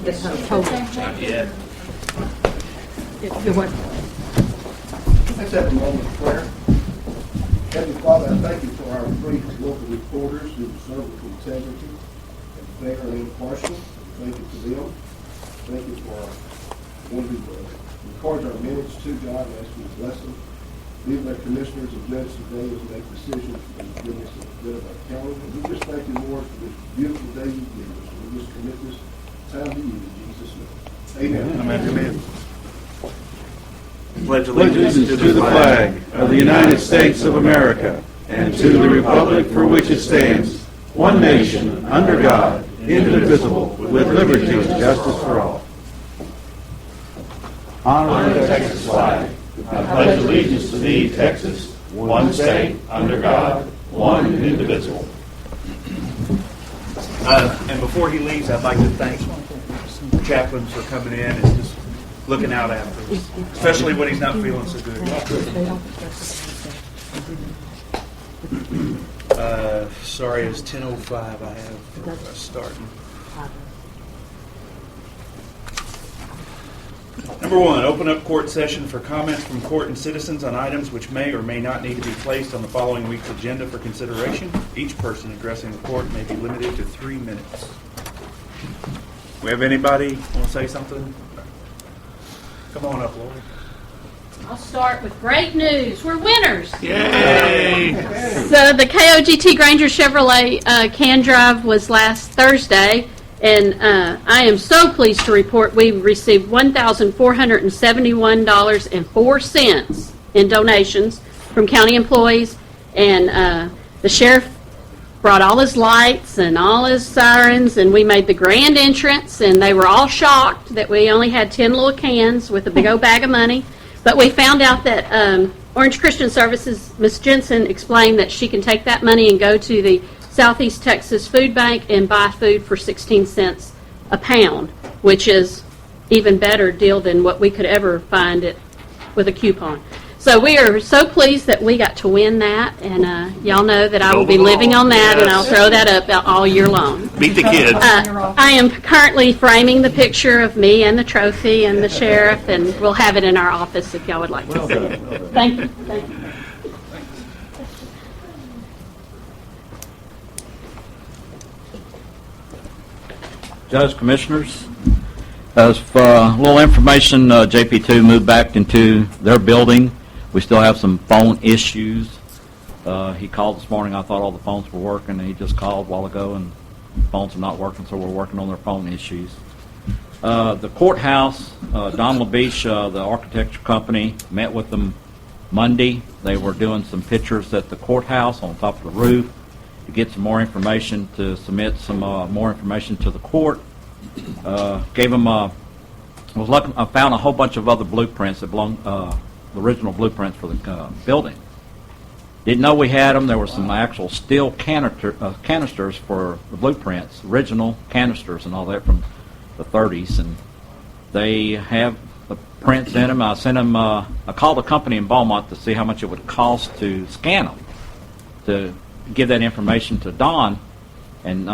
Not yet. Let's have a moment of prayer. Heavenly Father, I thank you for our three local reporters who serve with integrity and fair and impartial. Thank you for them. Thank you for our one who records our minutes too, God. I ask you to bless them. Leave their commissioners and judges today as they make decisions for the goodness and good of our county. And we just thank you, Lord, for this beautiful day you've given us. We just commit this time to you in Jesus' name. Amen. Amen. Pledge Allegiance to the flag of the United States of America and to the republic for which it stands, one nation, under God, indivisible, with liberty and justice for all. Honor the Texas flag. I pledge allegiance to thee, Texas, one state, under God, one indivisible. And before he leaves, I'd like to thank the chaplain for coming in and just looking out after us, especially when he's not feeling so good. Sorry, it's 10:05 I have for starting. Number one, open up court session for comments from court and citizens on items which may or may not need to be placed on the following week's agenda for consideration. Each person addressing the court may be limited to 3 minutes. We have anybody want to say something? Come on up, Lori. I'll start with great news. We're winners. Yay! So the KOGT Granger Chevrolet can drive was last Thursday, and I am so pleased to report we received $1,471.04 in donations from county employees, and the sheriff brought all his lights and all his sirens, and we made the grand entrance, and they were all shocked that we only had 10 little cans with a big old bag of money. But we found out that Orange Christian Services, Ms. Jensen, explained that she can take that money and go to the Southeast Texas Food Bank and buy food for 16 cents a pound, which is even better deal than what we could ever find it with a coupon. So we are so pleased that we got to win that, and y'all know that I will be living on that, and I'll throw that up all year long. Beat the kids. I am currently framing the picture of me and the trophy and the sheriff, and we'll have it in our office if y'all would like to see it. Thank you. Thank you. Judge, Commissioners, as for a little information, JP2 moved back into their building. We still have some phone issues. He called this morning. I thought all the phones were working. He just called a while ago, and phones are not working, so we're working on their phone issues. The courthouse, Don LaBiche, the architecture company, met with them Monday. They were doing some pictures at the courthouse on top of the roof to get some more information, to submit some more information to the court. Gave them I found a whole bunch of other blueprints that belong, the original blueprints for the building. Didn't know we had them. There were some actual steel canisters for the blueprints, original canisters and all that from the 30s, and they have the prints in them. I sent them. I called a company in Beaumont to see how much it would cost to scan them, to give that information to Don. And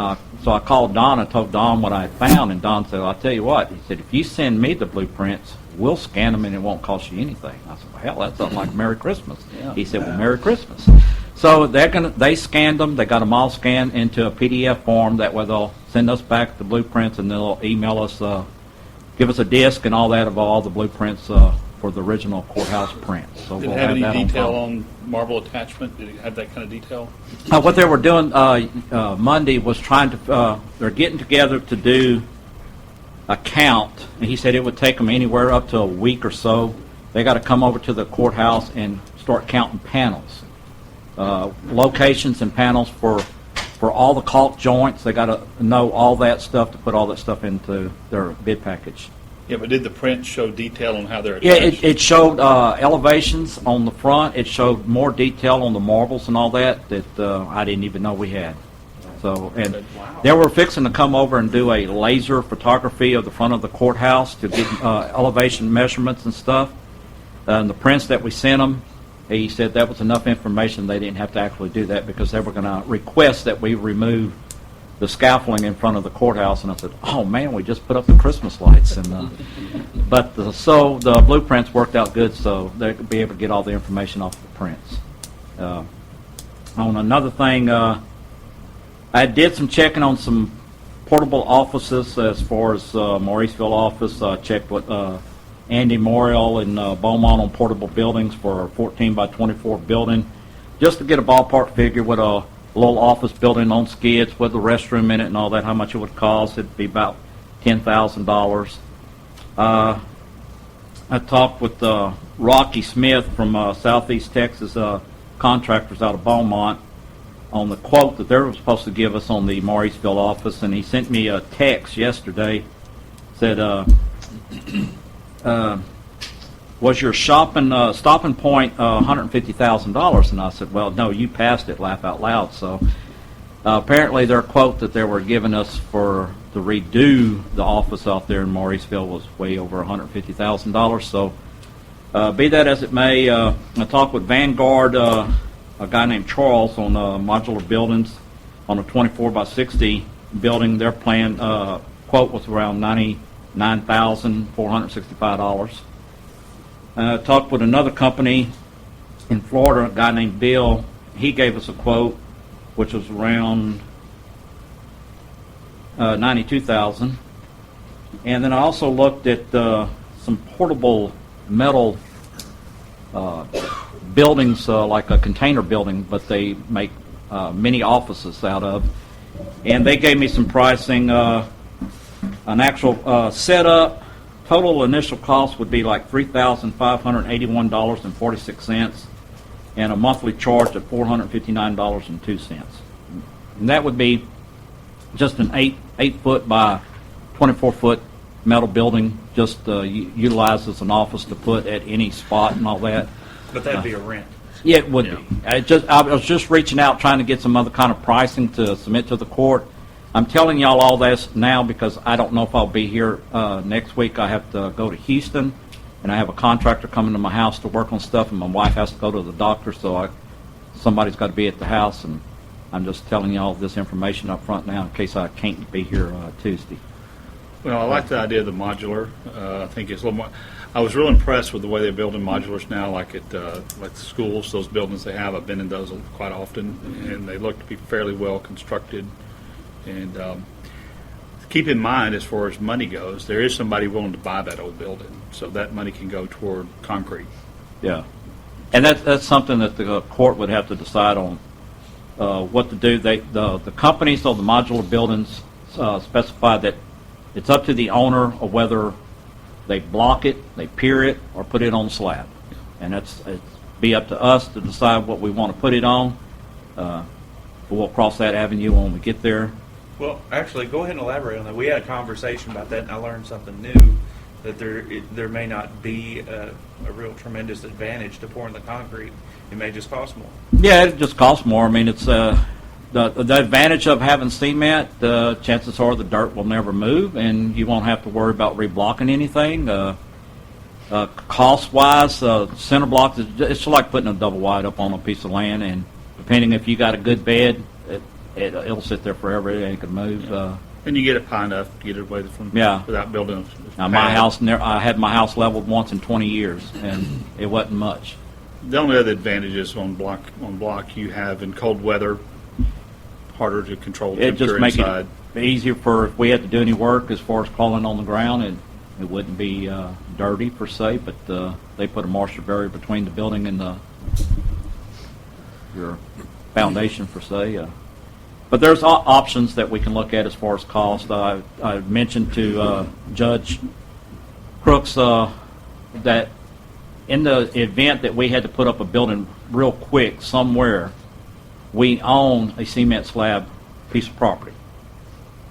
so I called Don and told Don what I had found, and Don said, "I'll tell you what." He said, "If you send me the blueprints, we'll scan them and it won't cost you anything." I said, "Well, hell, that's something like Merry Christmas." Yeah. He said, "Well, Merry Christmas." So they scanned them. They got them all scanned into a PDF form. That way they'll send us back the blueprints, and they'll email us, give us a disc and all that of all the blueprints for the original courthouse print. So Did we'll it have any that detail file. on marble attachment? Did it have that kind of detail? What they were doing Monday was trying to, they're getting together to do a count, and he said it would take them anywhere up to a week or so. They got to come over to the courthouse and start counting panels, locations and panels for all the caulk joints. They got to know all that stuff to put all that stuff into their bid package. Yeah, but did the print show detail on how they're Yeah, attached? it showed elevations on the front. It showed more detail on the marbles and all that I didn't even know we had. So, and they were fixing to come over and do a laser photography of the front of the courthouse to get elevation measurements and stuff. And the prints that we sent them, he said that was enough information. They didn't have to actually do that because they were going to request that we remove the scaffolding in front of the courthouse, and I said, "Oh man, we just put up the Christmas lights." And so the blueprints worked out good, so they could be able to get all the information off the prints. On another thing, I did some checking on some portable offices as far as Mauriceville office. Checked with Andy Morial in Beaumont on portable buildings for a 14 by 24 building, just to get a ballpark figure with a little office building on skids with a restroom in it and all that, how much it would cost. It'd be about $10,000. I talked with Rocky Smith from Southeast Texas Contractors out of Beaumont on the quote that they were supposed to give us on the Mauriceville office, and he sent me a text yesterday. Said, "Was your stopping point $150,000?" And I said, "Well, no, you passed it, laugh out loud." So apparently their quote that they were giving us to redo the office out there in Mauriceville was way over $150,000. So be that as it may, I talked with Vanguard, a guy named Charles, on modular buildings on a 24 by 60 building. Their plan quote was around $99,465. Talked with another company in Florida, a guy named Bill. He gave us a quote which was around $92,000. And then I also looked at some portable metal buildings, like a container building, but they make mini offices out of. And they gave me some pricing. An actual setup, total initial cost would be like $3,581.46, and a monthly charge of $459.02. And that would be just an 8-foot by 24-foot metal building, just utilized as an office to put at any spot and all that. But that'd be a rent. Yeah, it would be. I was just reaching out trying to get some other kind of pricing to submit to the court. I'm telling y'all all this now because I don't know if I'll be here next week. I have to go to Houston, and I have a contractor coming to my house to work on stuff, and my wife has to go to the doctor, so somebody's got to be at the house, and I'm just telling y'all this information up front now in case I can't be here Tuesday. Well, I like the idea of the modular. I think it's a little more. I was real impressed with the way they're building modulars now, like at like the schools, those buildings they have. I've been in those quite often, and they look to be fairly well constructed. And keep in mind, as far as money goes, there is somebody willing to buy that old building, so that money can go toward concrete. Yeah, and that's something that the court would have to decide on what to do. The companies of the modular buildings specify that it's up to the owner of whether they block it, they pier it, or put it on slab. And it's be up to us to decide what we want to put it on. We'll cross that avenue when we get there. Well, actually, go ahead and elaborate on that. We had a conversation about that, and I learned something new, that there may not be a real tremendous advantage to pouring the concrete. It may just cost more. Yeah, it just costs more. I mean, it's the advantage of having cement, chances are the dirt will never move, and you won't have to worry about reblocking anything. Cost-wise, center blocks, it's like putting a double wide up on a piece of land, and depending if you got a good bed, it'll sit there forever. It ain't gonna move. And you get it high enough to get it away from without building. Now my house, I had my house leveled once in 20 years, and it wasn't much. The only other advantages on block you have in cold weather, harder to control It temperature just make inside. it easier for if we had to do any work as far as crawling on the ground, and it wouldn't be dirty per se, but they put a moisture barrier between the building and your foundation per se. But there's options that we can look at as far as cost. I mentioned to Judge Crooks that in the event that we had to put up a building real quick somewhere, we own a cement slab piece of property.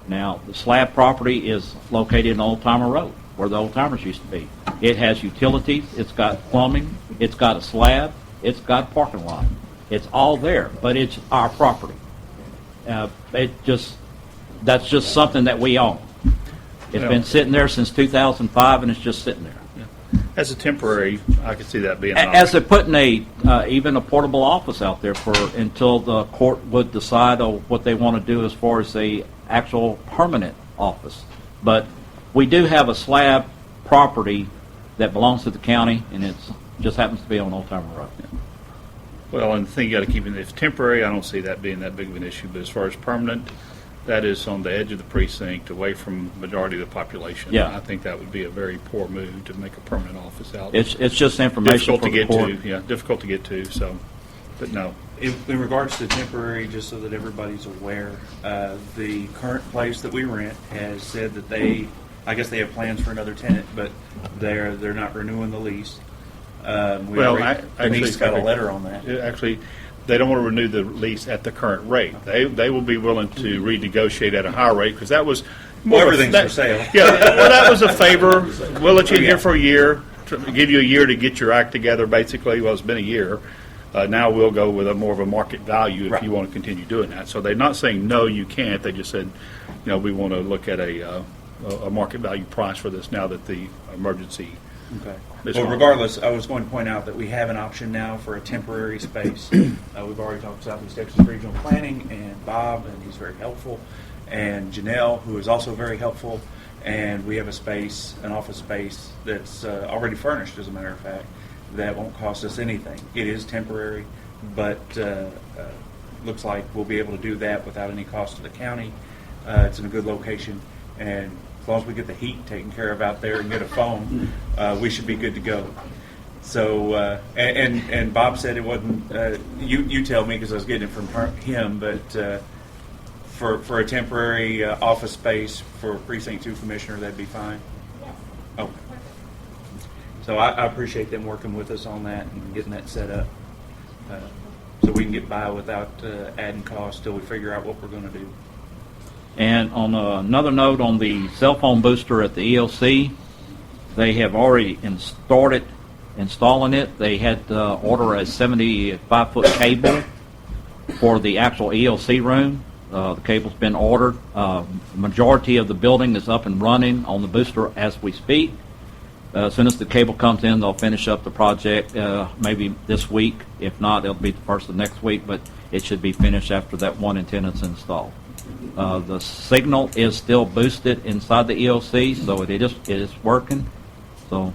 Now, the slab property is located in Old Timer Road, where the Old Timers used to be. It has utilities, it's got plumbing, it's got a slab, it's got a parking lot. It's all there, but it's our property. That's just something that we own. It's been sitting there since 2005, and it's just sitting there. As a temporary, I could see that being an As they're option. putting even a portable office out there until the court would decide on what they want to do as far as a actual permanent office. But we do have a slab property that belongs to the county, and it just happens to be on Old Timer Road. Well, and the thing you got to keep in, if temporary, I don't see that being that big of an issue. But as far as permanent, that is on the edge of the precinct, away from majority of the population. Yeah. I think that would be a very poor move to make a permanent office out. It's just information difficult for to the get court. to. Yeah, difficult to get to. So, but no. In regards to temporary, just so that everybody's aware, the current place that we rent has said that I guess they have plans for another tenant, but they're not renewing the lease. Denise got a letter on that. Actually, they don't want to renew the lease at the current rate. They will be willing to renegotiate at a higher rate, because that was Well, everything's for sale. Yeah, well, that was a favor. We'll let you in here for a year, to give you a year to get your act together, basically. Well, it's been a year. Now we'll go with more of a market value if Right. you want to continue doing that. So they're not saying, no, you can't. They just said, we want to look at a market value price for this now that the emergency. Okay. It's Well, fine. regardless, I was going to point out that we have an option now for a temporary space. We've already talked to Southeast Texas Regional Planning and Bob, and he's very helpful, and Janelle, who is also very helpful. And we have a space, an office space that's already furnished, as a matter of fact, that won't cost us anything. It is temporary, but looks like we'll be able to do that without any cost to the county. It's in a good location, and as long as we get the heat taken care of out there and get a phone, we should be good to go. So, and Bob said it wasn't. You tell me, because I was getting it from him, but for a temporary office space for Precinct 2 Commissioner, that'd be fine. Okay. So I appreciate them working with us on that and getting that set up, so we can get by without adding costs till we figure out what we're going to do. And on another note, on the cell phone booster at the ELC, they have already started installing it. They had to order a 75-foot cable for the actual ELC room. The cable's been ordered. Majority of the building is up and running on the booster as we speak. As soon as the cable comes in, they'll finish up the project maybe this week. If not, it'll be the first of next week, but it should be finished after that one antenna's installed. The signal is still boosted inside the ELC, so it is working. So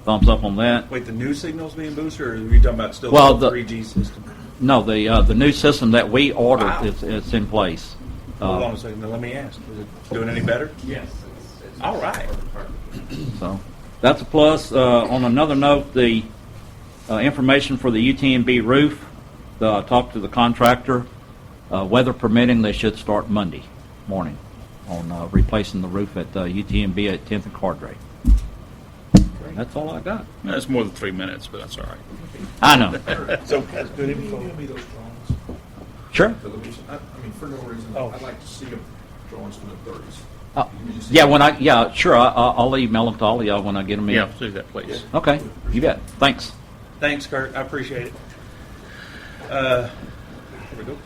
thumbs up on that. Wait, the new signal's being boosted, or are you talking about still Well, the 3G system? No, the new system that we ordered Wow. is in place. Hold on a second. Now, let me ask. Is it doing any better? Yes. All right. So that's a plus. On another note, the information for the UTMB roof, I talked to the contractor. Weather permitting, they should start Monday morning on replacing the roof at UTMB at 10th and Cardray. That's all I got. That's more than 3 minutes, but that's all right. I know. So that's good Can you info. give me those drawings? Sure. The location? I mean, for no reason. Oh. I'd like to see them drawings from the 30s. Yeah, sure. I'll email them to all of y'all when I get them in. Yeah, do that, please. Okay, you bet. Thanks. Thanks, Kurt. I appreciate it. Here we go.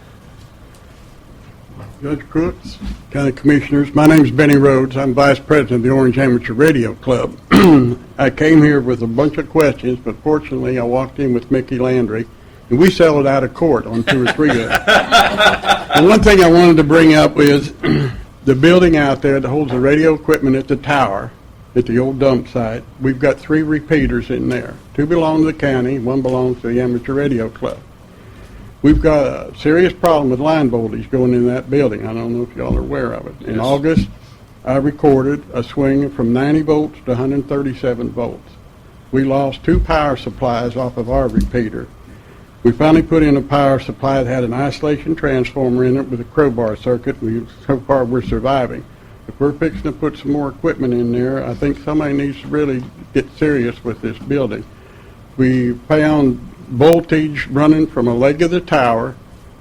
Judge Crooks, County Commissioners. My name's Benny Rhodes. I'm Vice President of the Orange Amateur Radio Club. I came here with a bunch of questions, but fortunately I walked in with Mickey Landry, and we settled out of court on 2 or 3 of them. And one thing I wanted to bring up is the building out there that holds the radio equipment at the tower, at the old dump site. We've got 3 repeaters in there. 2 belong to the county, 1 belongs to the Amateur Radio Club. We've got a serious problem with line voltage going in that building. I don't know if y'all are aware of it. In August, I recorded a swing from 90 volts to 137 volts. We lost 2 power supplies off of our repeater. We finally put in a power supply that had an isolation transformer in it with a crowbar circuit. So far, we're surviving. If we're fixing to put some more equipment in there, I think somebody needs to really get serious with this building. We found voltage running from a leg of the tower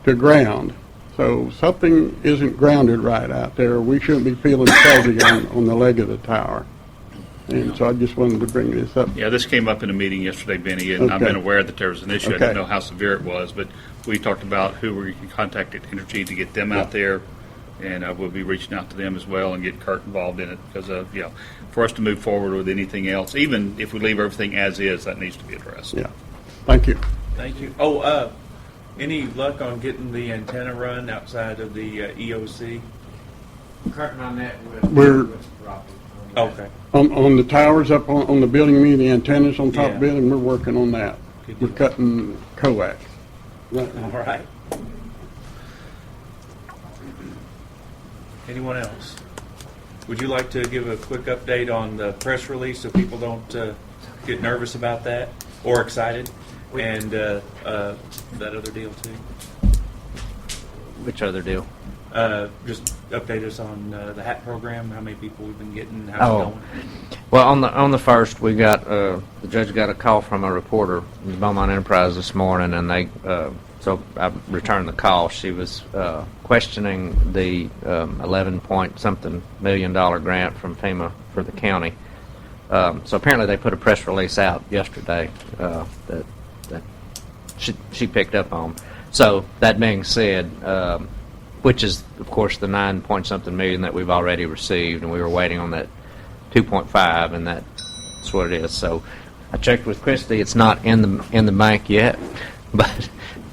to ground. So something isn't grounded right out there. We shouldn't be feeling fuzzy on the leg of the tower. And so I just wanted to bring this up. Yeah, this came up in a meeting yesterday, Benny, and I've Okay. been aware that there was an issue. I Okay. didn't know how severe it was, but we talked about who we can contact at Energy to get them out there, and we'll be reaching out to them as well and get Kurt involved in it, because for us to move forward with anything else, even if we leave everything as is, that needs to be addressed. Yeah. Thank you. Thank you. Oh, any luck on getting the antenna run outside of the EOC? Kurt and I met We're- with Rocky. Okay. On the towers up on the building, you mean the antennas on top of Yeah. the building, we're working on that. Good We're deal. cutting coax. Right now. All right. Anyone else? Would you like to give a quick update on the press release so people don't get nervous about that or excited? And that other deal too? Which other deal? Just update us on the HAT program, how many people we've been getting, how's it Oh. going? Well, on the first, we got the judge got a call from a reporter in the Beaumont Enterprise this morning, and they so I returned the call. She was questioning the 11 point something $1 million grant from FEMA for the county. So apparently they put a press release out yesterday that she picked up on. So that being said, which is of course the 9 point something million that we've already received, and we were waiting on that 2.5, and that's what it is. So I checked with Christy; it's not in the bank yet, but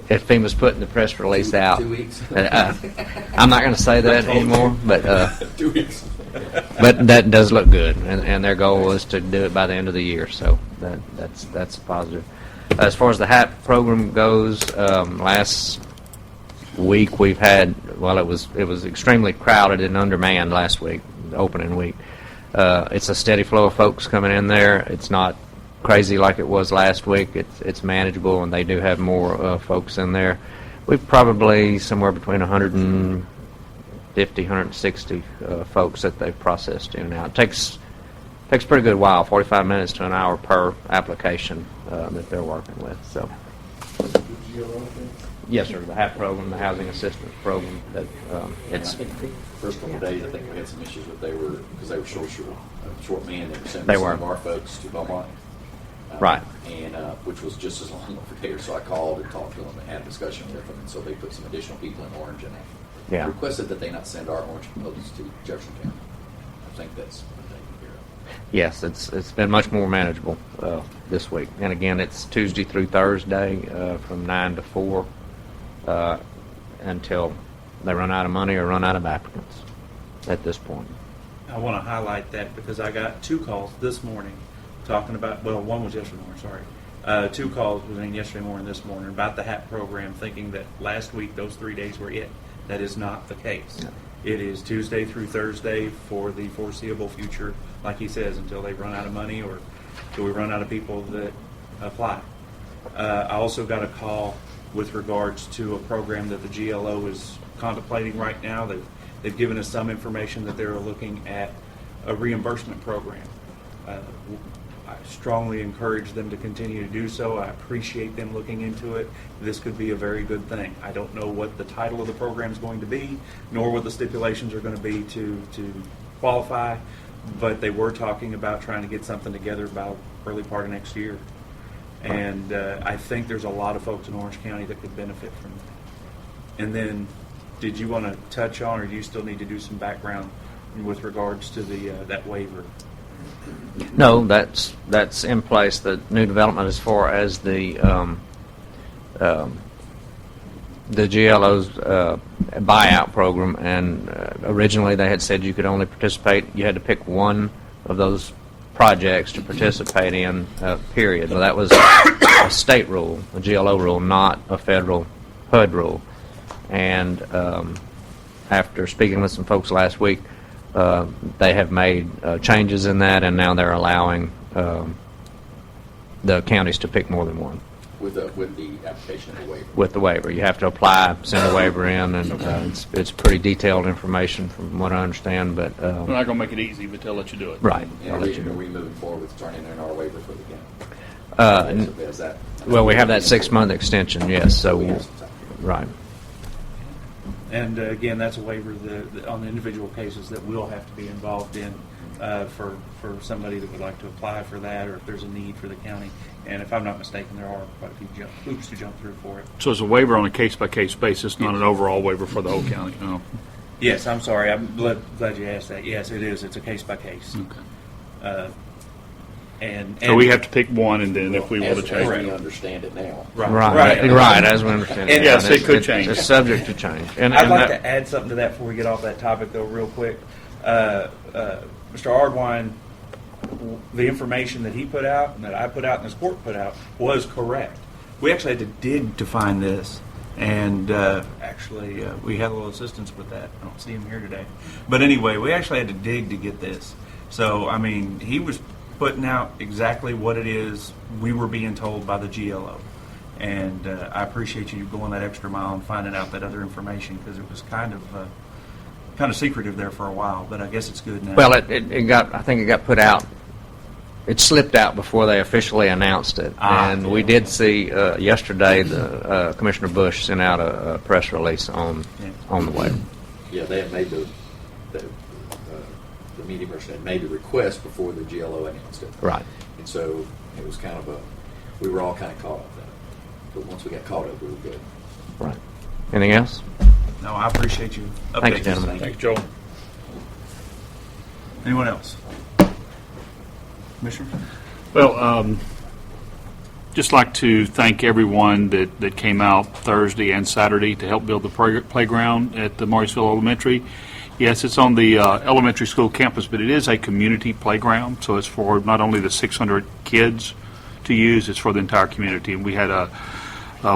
if FEMA's putting the press release out, 2 weeks. I'm not going to say that anymore. But 2 weeks. but that does look good, and their goal was to do it by the end of the year. So that's positive. As far as the HAP program goes, last week we've had, well, it was extremely crowded and undermanned last week, the opening week. It's a steady flow of folks coming in there. It's not crazy like it was last week. It's manageable, and they do have more folks in there. We've probably somewhere between 150, 160 folks that they've processed in and out. It takes a pretty good while, 45 minutes to an hour per application that they're working with. So. Yes, sir. The HAP program, the Housing Assistance Program. That it's. I think the first couple of days, I think we had some issues with because they were short manned. They were sending They some were. of our folks to Beaumont. Right. And which was just as long over there. So I called and talked to them and had a discussion with them, and so they put some additional people in Orange and Yeah. requested that they not send our Orange folks to Jefferson County. I think that's what they can hear. Yes, it's been much more manageable this week. And again, it's Tuesday through Thursday from 9 to 4 until they run out of money or run out of applicants at this point. I want to highlight that because I got 2 calls this morning talking about, well, one was yesterday morning, sorry. 2 calls between yesterday morning and this morning about the HAP program, thinking that last week those 3 days were it. That is not the case. No. It is Tuesday through Thursday for the foreseeable future, like he says, until they run out of money or until we run out of people that apply. I also got a call with regards to a program that the GLO is contemplating right now. They've given us some information that they're looking at a reimbursement program. I strongly encourage them to continue to do so. I appreciate them looking into it. This could be a very good thing. I don't know what the title of the program is going to be, nor what the stipulations are going to be to qualify, but they were talking about trying to get something together about early part of next year. And I think there's a lot of folks in Orange County that could benefit from that. And then, did you want to touch on, or do you still need to do some background with regards to that waiver? No, that's in place. The new development as far as the GLO's buyout program, and originally they had said you could only participate. You had to pick one of those projects to participate in. Period. Well, that was a state rule, a GLO rule, not a federal HUD rule. And after speaking with some folks last week, they have made changes in that, and now they're allowing the counties to pick more than one. With the application of the waiver. With the waiver, you have to apply, send a waiver in, and it's pretty detailed information from what I understand. But We're not going to make it easy, but they'll let you do it. right, And I'll are let we, you know. are we moving forward with turning in our waiver for the county? Is that? Well, we have that 6-month extension, yes. So We have some time. right. And again, that's a waiver that on the individual cases that we'll have to be involved in for somebody that would like to apply for that, or if there's a need for the county. And if I'm not mistaken, there are quite a few hoops to jump through for it. So it's a waiver on a case-by-case basis, not an overall waiver for the whole county. No. Yes, I'm sorry. I'm glad you asked that. Yes, it is. It's a case by case. Okay. So we have to pick one, and then if we want to As change we it. understand it now. Right, as we understand it. And- Yes, it could It's- change. It's subject to change. And I'd like that- to add something to that before we get off that topic, though, real quick. Mr. Ardwine, the information that he put out and that I put out and this court put out was correct. We actually had to dig to find this, and actually we had a little assistance with that. I don't see him here today. But anyway, we actually had to dig to get this. So, I mean, he was putting out exactly what it is we were being told by the GLO. And I appreciate you going that extra mile and finding out that other information, because it was kind of secretive there for a while, but I guess it's good now. Well, it got, I think it got put out, it slipped out before they officially announced it. And we did see yesterday, Commissioner Bush sent out a press release on the web. Yeah, they had made the media person had made the request before the GLO announced it. Right. And so it was kind of we were all kind of caught up then. But once we got caught up, we were good. Right. Anything else? No, I appreciate you updating Thank you, us. gentlemen. Thanks, Joel. Anyone else? Commissioner? Well, just like to thank everyone that came out Thursday and Saturday to help build the playground at the Mauriceville Elementary. Yes, it's on the elementary school campus, but it is a community playground, so it's for not only the 600 kids to use, it's for the entire community. And we had a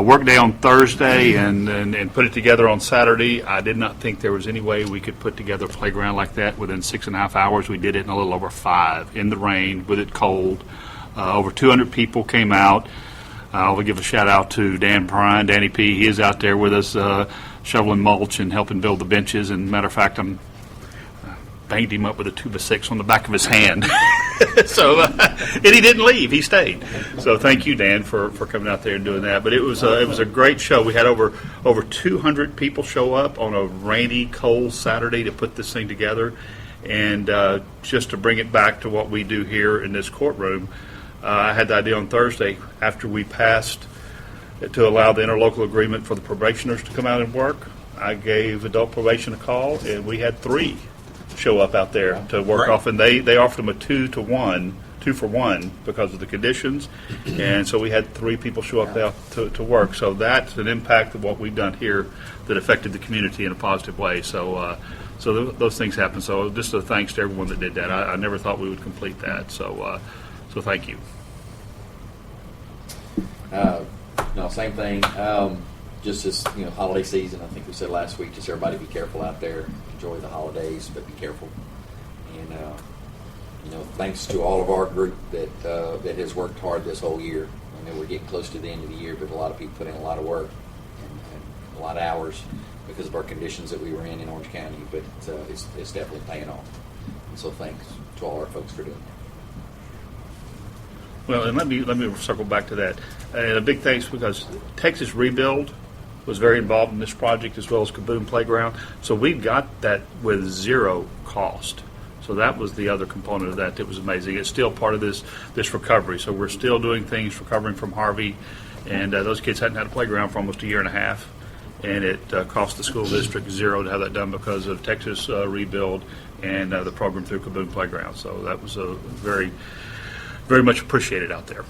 work day on Thursday and put it together on Saturday. I did not think there was any way we could put together a playground like that within 6.5 hours. We did it in a little over 5 in the rain with it cold. Over 200 people came out. I'll give a shout out to Dan Prine, Danny P. He is out there with us shoveling mulch and helping build the benches. And matter of fact, I'm banged him up with a 2x6 on the back of his hand. So, and he didn't leave; he stayed. So, thank you, Dan, for coming out there and doing that. But it was a great show. We had over 200 people show up on a rainy, cold Saturday to put this thing together, and just to bring it back to what we do here in this courtroom. I had the idea on Thursday after we passed to allow the interlocal agreement for the probationers to come out and work. I gave adult probation a call, and we had 3 show up out there to work off, and they offered them a 2-for-1 because of the conditions, and so we had 3 people show up there to work. So that's an impact of what we've done here that affected the community in a positive way. So those things happen. So just a thanks to everyone that did that. I never thought we would complete that. So thank you. No, same thing. Just as holiday season, I think we said last week, just everybody be careful out there. Enjoy the holidays, but be careful. And thanks to all of our group that has worked hard this whole year. I know we're getting close to the end of the year, but a lot of people put in a lot of work and a lot of hours because of our conditions that we were in Orange County. But it's definitely paying off. And so thanks to all our folks for doing that. Well, and let me circle back to that. And a big thanks because Texas Rebuild was very involved in this project as well as Kaboom Playground. So we got that with 0 cost. So that was the other component of that was amazing. It's still part of this recovery. So we're still doing things recovering from Harvey. And those kids hadn't had a playground for almost a year and a half. And it cost the school district 0 to have that done because of Texas Rebuild and the program through Kaboom Playground. So that was a very, very much appreciated out there.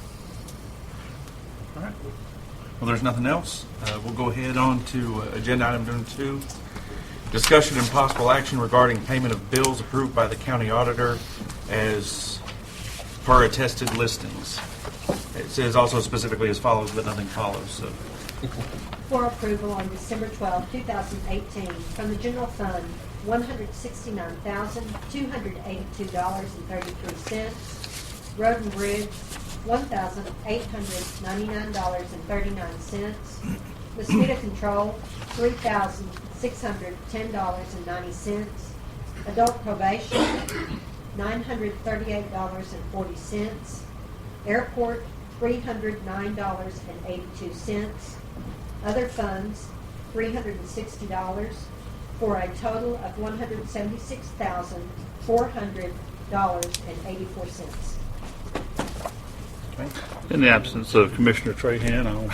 All right. Well, there's nothing else. We'll go ahead on to agenda item number 2. Discussion and possible action regarding payment of bills approved by the county auditor as per attested listings. It says also specifically as follows, but nothing follows. So. For approval on December 12, 2018, from the general fund, $169,282.33. Road and Bridge, $1,899.39. Mosquito Control, $3,610.90. Adult Probation, $938.40. Airport, $309.82. Other funds, $360, for a total of $176,400.84. In the absence of Commissioner Trahan, I'll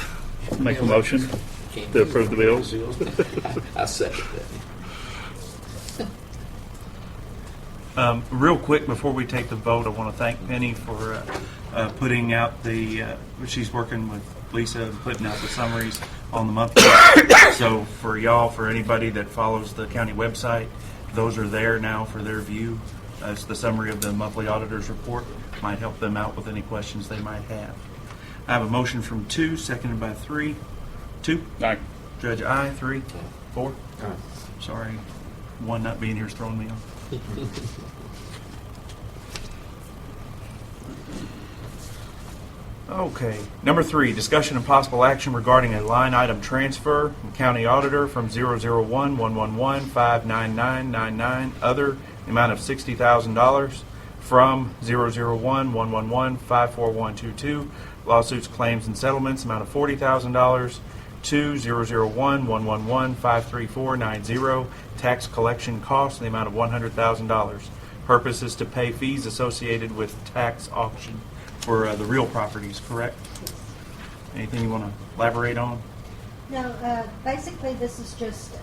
make a motion to approve the bills. I second that. Real quick, before we take the vote, I want to thank Penny for putting out she's working with Lisa and putting out the summaries on the monthly. So for y'all, for anybody that follows the county website, those are there now for their view. It's the summary of the monthly auditor's report. Might help them out with any questions they might have. I have a motion from 2, seconded by 3. 2? Aye. Judge, aye. 3? 4? Sorry, 1 not being here is throwing me off. Okay. Number 3, discussion and possible action regarding a line item transfer from county auditor from 001-111-59999 other, the amount of $60,000 from 001-111-54122 lawsuits, claims, and settlements, amount of $40,000 to 001-111-53490 tax collection costs, in the amount of $100,000. Purpose is to pay fees associated with tax auction for the real properties, correct? Anything you want to elaborate on? No, basically, this is just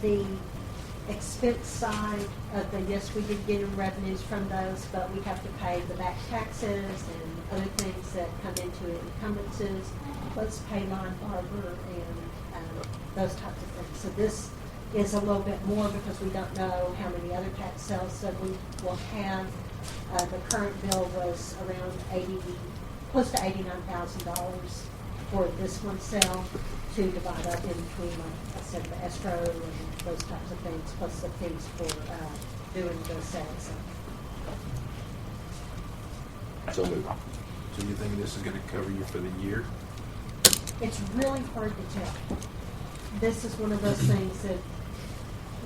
the expense side of the, yes, we did get in revenues from those, but we have to pay the back taxes and other things that come into it, encumbrances, let's pay line harbor and those types of things. So this is a little bit more because we don't know how many other tax sales that we will have. The current bill was around close to $89,000 for this one sale to divide up in between, like I said, the escrow and those types of things, plus the fees for doing the sales. So moved. So you think this is going to cover you for the year? It's really hard to tell. This is one of those things that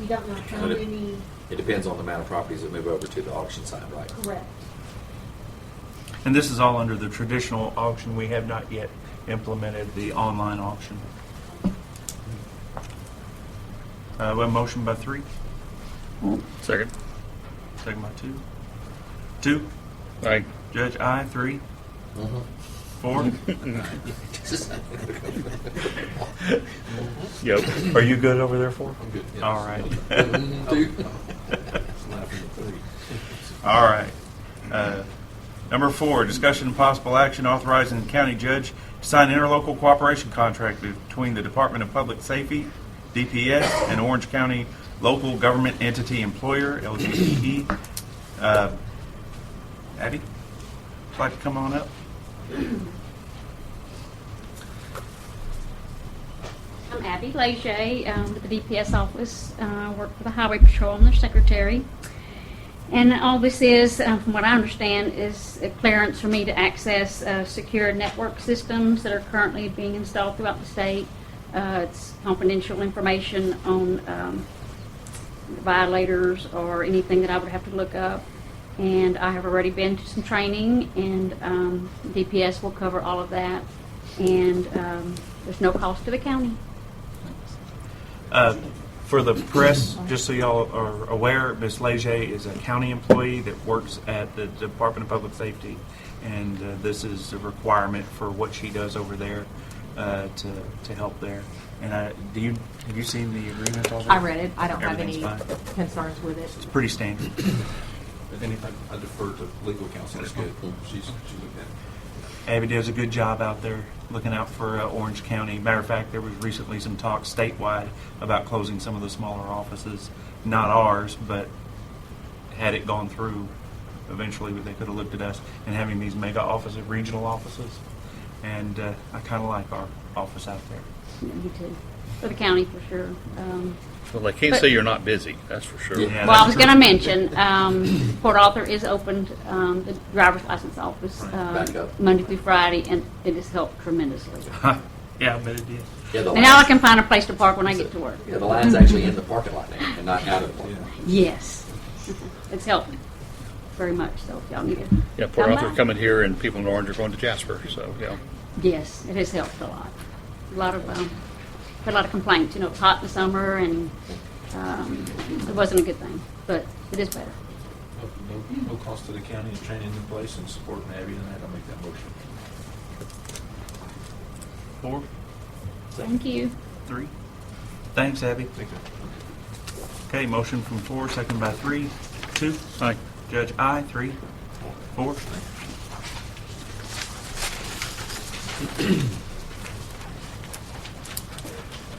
you don't know how many. It depends on the amount of properties that move over to the auction side, right? Correct. And this is all under the traditional auction. We have not yet implemented the online auction. We have a motion by 3, Second. second by 2. 2, Aye. Judge, aye. 3, 4. Yep. Are you good over there, 4? I'm good. All right. Laughing at 3. All right. Number 4, discussion and possible action authorizing the county judge to sign an interlocal cooperation contract between the Department of Public Safety, DPS, and Orange County Local Government Entity Employer, LGE. Abby, would you like to come on up? I'm Abby Leger with the DPS office. I work for the Highway Patrol. I'm their secretary. And all this is, from what I understand, is a clearance for me to access secure network systems that are currently being installed throughout the state. It's confidential information on violators or anything that I would have to look up. And I have already been to some training, and DPS will cover all of that. And there's no cost to the county. For the press, just so y'all are aware, Ms. Leger is a county employee that works at the Department of Public Safety, and this is a requirement for what she does over there to help there. And have you seen the agreement already? I read it. I don't have any Everything's fine. concerns with it. It's pretty standard. I defer to legal counsel. That's good. She looked at it. Abby does a good job out there looking out for Orange County. Matter of fact, there was recently some talk statewide about closing some of the smaller offices. Not ours, but had it gone through, eventually they could have looked at us and having these mega offices, regional offices. And I kind of like our office out there. Yeah, me too. For the county, for sure. Well, they can't say you're not busy, that's for sure. Yeah, Well, I was that's going to true. mention, Port Arthur is opened, the driver's license office, Back up. Monday through Friday, and it has helped tremendously. Yeah, I bet it did. Yeah, the And now I lines, can find a place to park when I get to work. yeah, the line's actually in the parking lot now and not out of the parking lot. Yes. It's helped me very much, so if y'all need it. Yeah, Port come Arthur by. coming here, and people in Orange are going to Jasper, so, yeah. Yes, it has helped a lot. A lot of, had a lot of complaints, it's hot in the summer, and it wasn't a good thing, but it is better. No cost to the county and training in place and supporting Abby and that. I'll make that motion. 4, Thank you. 3. Thanks, Abby. Thank you. Okay, motion from 4, second by 3. 2. Aye. Judge, aye. 3, 4.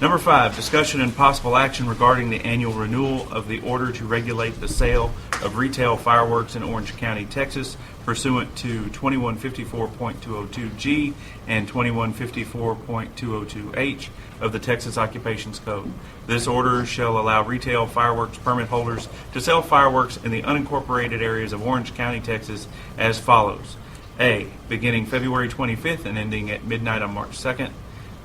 Number 5, discussion and possible action regarding the annual renewal of the order to regulate the sale of retail fireworks in Orange County, Texas, pursuant to 2154.202G and 2154.202H of the Texas Occupations Code. This order shall allow retail fireworks permit holders to sell fireworks in the unincorporated areas of Orange County, Texas, as follows. A, beginning February 25th and ending at midnight on March 2nd.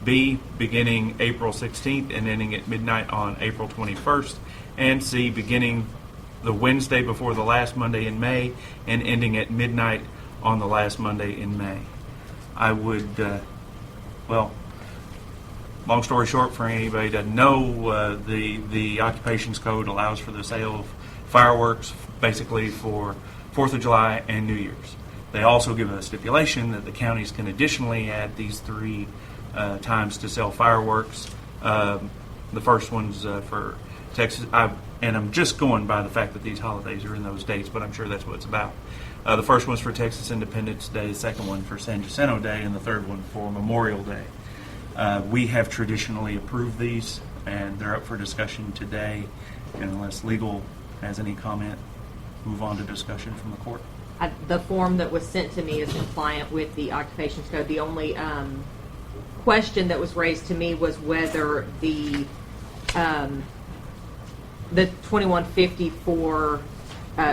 B, beginning April 16th and ending at midnight on April 21st. And C, beginning the Wednesday before the last Monday in May and ending at midnight on the last Monday in May. I would, long story short, for anybody that doesn't know, the Occupations Code allows for the sale of fireworks basically for 4th of July and New Year's. They also give a stipulation that the counties can additionally add these 3 times to sell fireworks. The first one's for Texas, and I'm just going by the fact that these holidays are in those dates, but I'm sure that's what it's about. The first one's for Texas Independence Day, the second one for San Jacinto Day, and the third one for Memorial Day. We have traditionally approved these, and they're up for discussion today. And unless legal has any comment, move on to discussion from the court. The form that was sent to me is compliant with the Occupations Code. The only question that was raised to me was whether the 2154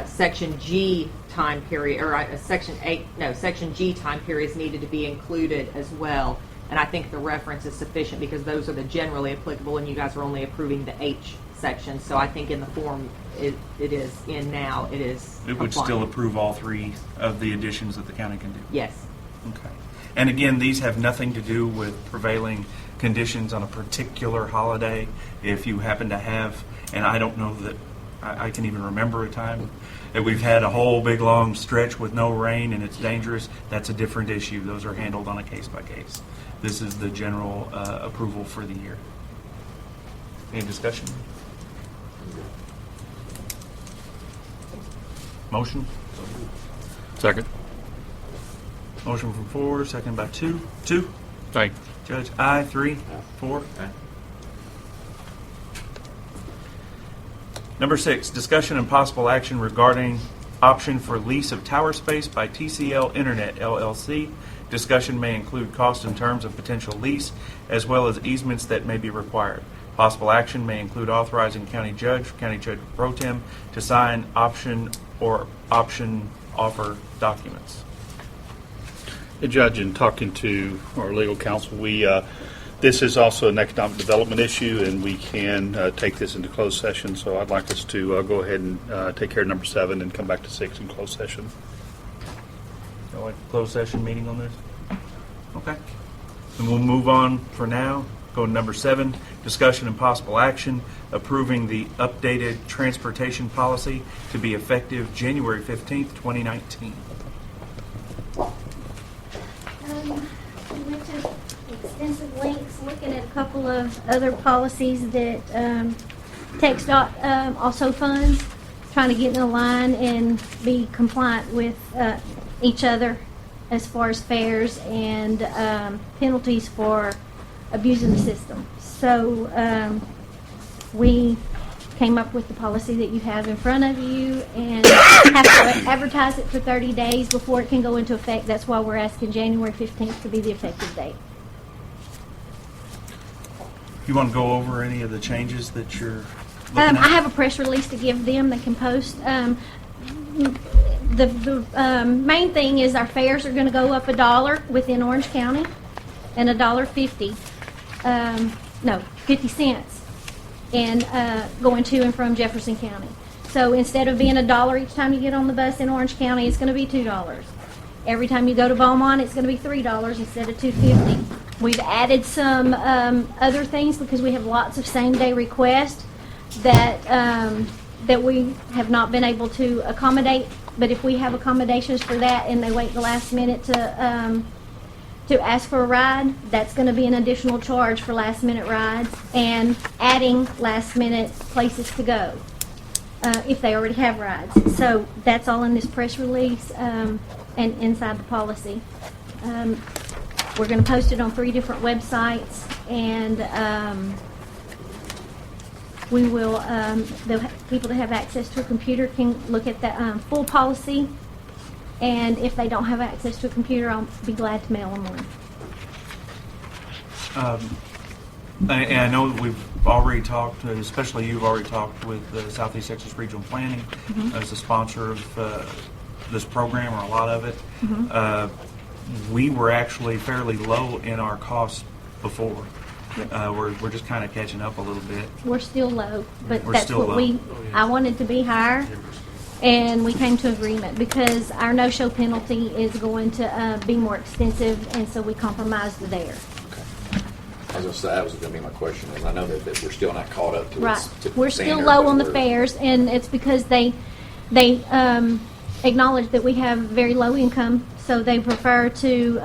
Section G time period, or Section G time periods needed to be included as well. And I think the reference is sufficient because those are the generally applicable, and you guys are only approving the H section. So I think in the form it is in now, it is It would still approve all 3 of the additions that the county can do. Yes. Okay. And again, these have nothing to do with prevailing conditions on a particular holiday. If you happen to have, and I don't know that I can even remember a time that we've had a whole big long stretch with no rain and it's dangerous, that's a different issue. Those are handled on a case by case. This is the general approval for the year. Any discussion? Motion? Second. Motion from 4, second by 2. 2. Aye. Judge, aye. 3, 4. Number 6, discussion and possible action regarding option for lease of tower space by TCL Internet LLC. Discussion may include cost and terms of potential lease, as well as easements that may be required. Possible action may include authorizing County Judge Pro Tem, to sign option or option offer documents. Hey, Judge, in talking to our legal counsel, this is also an economic development issue, and we can take this into closed session. So I'd like us to go ahead and take care of number 7 and come back to 6 in closed session. Y'all like a closed session meeting on this? Okay. Then we'll move on for now. Go to number 7, discussion and possible action approving the updated transportation policy to be effective January 15th, 2019. We went to extensive lengths looking at a couple of other policies that TxDOT also funds, trying to get in line and be compliant with each other as far as fares and penalties for abusing the system. So we came up with the policy that you have in front of you and have to advertise it for 30 days before it can go into effect. That's why we're asking January 15th to be the effective date. You want to go over any of the changes that you're looking at? I have a press release to give them. They can post. The main thing is our fares are going to go up $1 within Orange County and $1.50. 50 cents. And going to and from Jefferson County. So instead of being $1 each time you get on the bus in Orange County, it's going to be $2. Every time you go to Beaumont, it's going to be $3 instead of $2.50. We've added some other things because we have lots of same-day requests that we have not been able to accommodate. But if we have accommodations for that and they wait the last minute to ask for a ride, that's going to be an additional charge for last-minute rides and adding last-minute places to go. if they already have rides. So that's all in this press release and inside the policy. We're going to post it on 3 different websites, and we will, people that have access to a computer can look at the full policy, and if they don't have access to a computer, I'll be glad to mail them one. And I know that we've already talked, especially you've already talked with Southeast Texas Regional Planning as the sponsor of this program, or a lot of it. We were actually fairly low in our costs before. We're just kind of catching up a little bit. We're still low, but We're that's still what low. I wanted to be higher, and we came to agreement because our no-show penalty is going to be more extensive, and so we compromised there. I was going to say, that was going to be my question, is I know that we're still not caught up to Right. its typical We're still standard, low but on the we're- fares, and it's because they acknowledge that we have very low income, so they prefer to,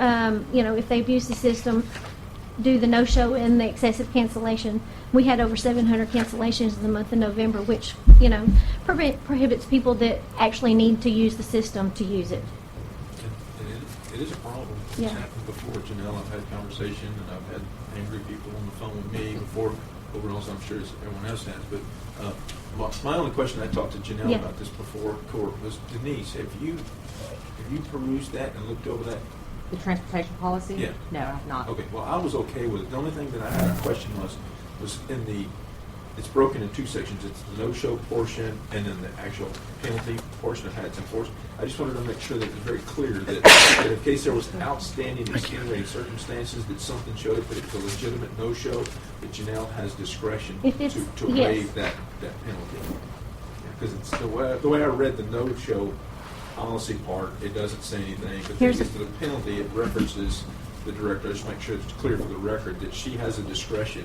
if they abuse the system, do the no-show and the excessive cancellation. We had over 700 cancellations in the month of November, which, prohibits people that actually need to use the system to use it. It is a problem. It's Yeah. happened before, Janelle. I've had conversation, and I've had angry people on the phone with me before. Overall, I'm sure everyone else has. But my only question, I talked to Janelle Yeah. about this before court, was, Denise, have you perused that and looked over that? The transportation policy? Yeah. No, I have not. Okay, well, I was okay with it. The only thing that I had a question was in it's broken in 2 sections. It's the no-show portion and then the actual penalty portion of how it's enforced. I just wanted to make sure that it was very clear that in case there was outstanding extenuating circumstances, that something showed up, that it's a legitimate no-show, that Janelle has discretion If it's- to yes. waive that penalty. Because it's the way I read the no-show policy part, it doesn't say anything, but then Here's it gets to the penalty, it references the director. I just make sure it's clear for the record that she has a discretion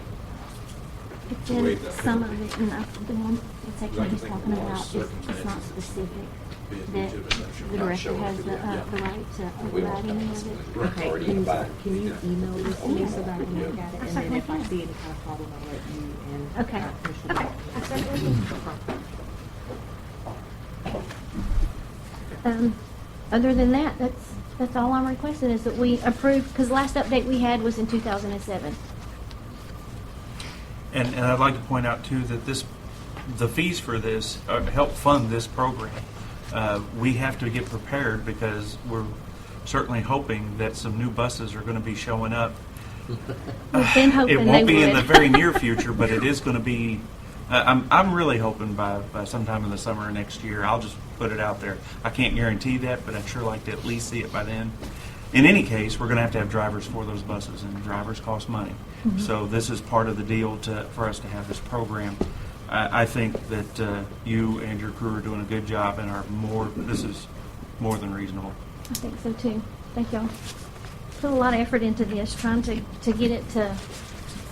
It's to in waive that some penalty. of it, and the one section I can he's think of talking a lot of about is it's not circumstances specific, be a that legitimate no-show. the Not director showing has to the the- yeah. the right to We don't override know. any of it. It's Okay, already in the back. can you email this to me so that I can look at it, and then if I see any kind of problem, I'll let you and Okay. Commissioner Okay. Martin. Other than that, that's all I'm requesting, is that we approve, because the last update we had was in 2007. And I'd like to point out too that the fees for this help fund this program. We have to get prepared because we're certainly hoping that some new buses are going to be showing up. We've been hoping It they won't be in the would. very near future, but it is going to be. I'm really hoping by sometime in the summer of next year. I'll just put it out there. I can't guarantee that, but I'd sure like to at least see it by then. In any case, we're going to have drivers for those buses, and drivers cost money. So this is part of the deal for us to have this program. I think that you and your crew are doing a good job and this is more than reasonable. I think so too. Thank y'all. Put a lot of effort into this, trying to get it to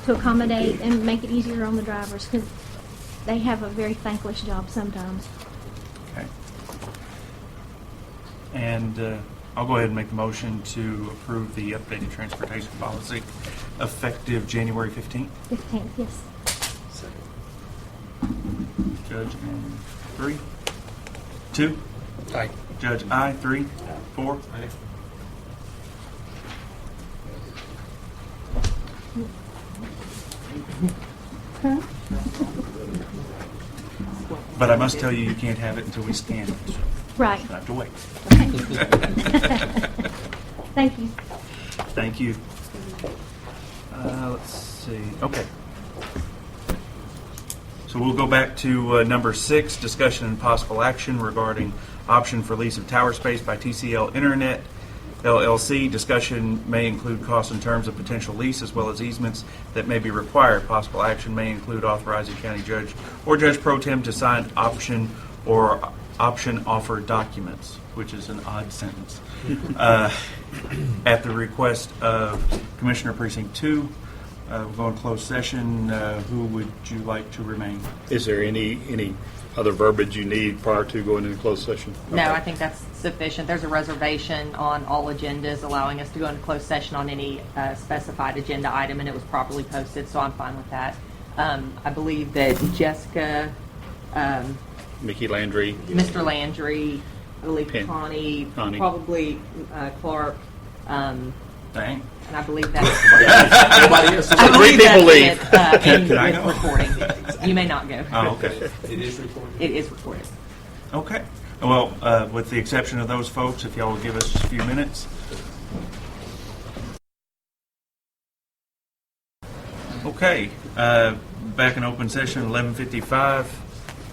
accommodate and make it easier on the drivers, because they have a very thankless job sometimes. Okay. And I'll go ahead and make the motion to approve the updated transportation policy effective January 15th. 15th, yes. Judge, and 3? 2? Aye. Judge, aye. 3? 4? Aye. But I must tell you, you can't have it until we scan it. Right. I have to wait. Thank you. Thank you. Let's see. Okay. So we'll go back to number 6, discussion and possible action regarding option for lease of tower space by TCL Internet LLC. Discussion may include costs and terms of potential lease as well as easements that may be required. Possible action may include authorizing county judge or judge pro tem to sign option or option offer documents, which is an odd sentence, at the request of Commissioner Precinct 2. We'll go in closed session. Who would you like to remain? Is there any other verbiage you need prior to going into closed session? No, I think that's sufficient. There's a reservation on all agendas allowing us to go into closed session on any specified agenda item, and it was properly posted, so I'm fine with that. I believe that Jessica Mickey Landry. Mr. Landry, I believe Penn. Connie, Connie. probably Clark, Dang. and I believe that's Nobody else. I three believe that's people leave. it, and Can I with go? recording. You may not go. Oh, okay. It is recorded? It is recorded. Okay. Well, with the exception of those folks, if y'all will give us a few minutes. Okay. Back in open session, 11:55.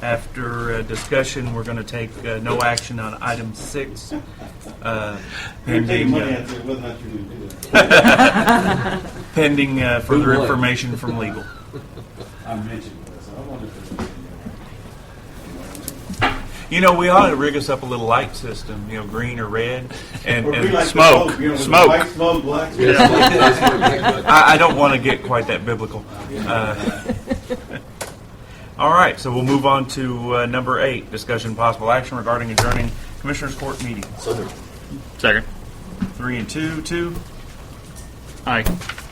After discussion, we're going to take no action on item 6. Pending pending further information from legal. I mentioned this. I wonder if there's You know, we ought to rig us up a little light system, green or red, and Smoke. Smoke. white smoke, black smoke. I don't want to get quite that biblical. All right, so we'll move on to number 8, discussion possible action regarding adjourning Commissioners Court meeting. So moved. Second. 3 and 2, 2. Aye.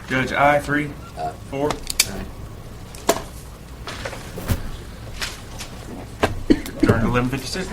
Judge, aye. 3, 4. Adjourned 11:56.